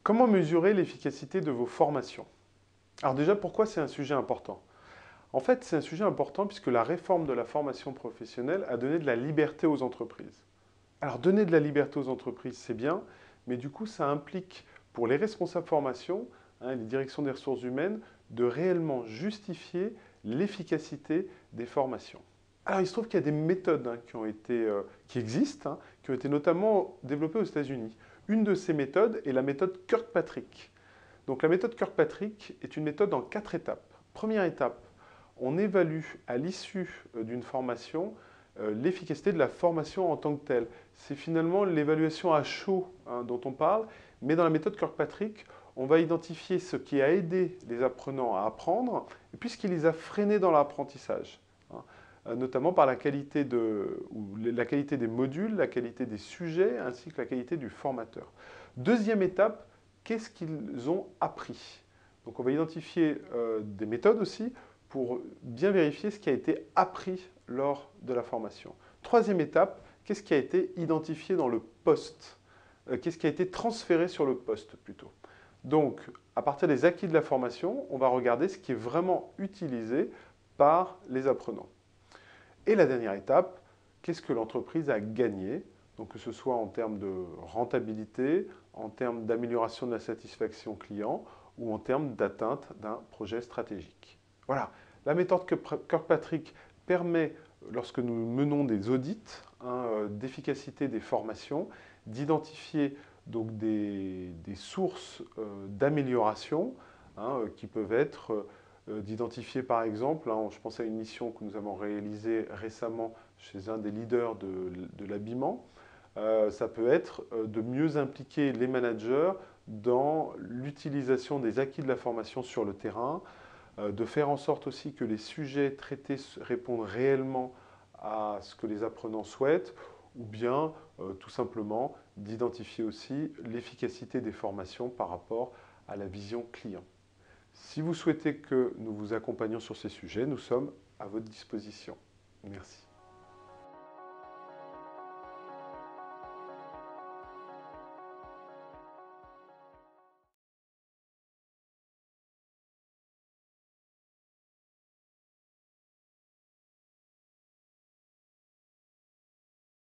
Comment mesurer l'efficacité de vos formations? Alors déjà, pourquoi c'est un sujet important? En fait, c'est un sujet important puisque la réforme de la formation professionnelle a donné de la liberté aux entreprises. Alors donner de la liberté aux entreprises, c'est bien, mais du coup, ça implique pour les responsables formation, les directions des ressources humaines, de réellement justifier l'efficacité des formations. Alors, il se trouve qu'il y a des méthodes qui existent, qui ont été notamment développées aux États-Unis. Une de ces méthodes est la méthode Kirkpatrick. Donc, la méthode Kirkpatrick est une méthode en 4 étapes. Première étape, on évalue à l'issue d'une formation l'efficacité de la formation en tant que telle. C'est finalement l'évaluation à chaud dont on parle, mais dans la méthode Kirkpatrick, on va identifier ce qui a aidé les apprenants à apprendre et puis ce qui les a freinés dans l'apprentissage. Notamment par la qualité des modules, la qualité des sujets, ainsi que la qualité du formateur. Deuxième étape, qu'est-ce qu'ils ont appris? Donc on va identifier des méthodes aussi pour bien vérifier ce qui a été appris lors de la formation. Troisième étape, qu'est-ce qui a été identifié dans le poste? Qu'est-ce qui a été transféré sur le poste plutôt? Donc, à partir des acquis de la formation, on va regarder ce qui est vraiment utilisé par les apprenants. Et la dernière étape, qu'est-ce que l'entreprise a gagné? Donc que ce soit en termes de rentabilité, en termes d'amélioration de la satisfaction client ou en termes d'atteinte d'un projet stratégique. Voilà, la méthode Kirkpatrick permet, lorsque nous menons des audits d'efficacité des formations, d'identifier donc des sources d'amélioration qui peuvent être d'identifier par exemple, je pense à une mission que nous avons réalisée récemment chez un des leaders de l'habillement, ça peut être de mieux impliquer les managers dans l'utilisation des acquis de la formation sur le terrain, de faire en sorte aussi que les sujets traités répondent réellement à ce que les apprenants souhaitent, ou bien tout simplement d'identifier aussi l'efficacité des formations par rapport à la vision client. Si vous souhaitez que nous vous accompagnions sur ces sujets, nous sommes à votre disposition. Merci.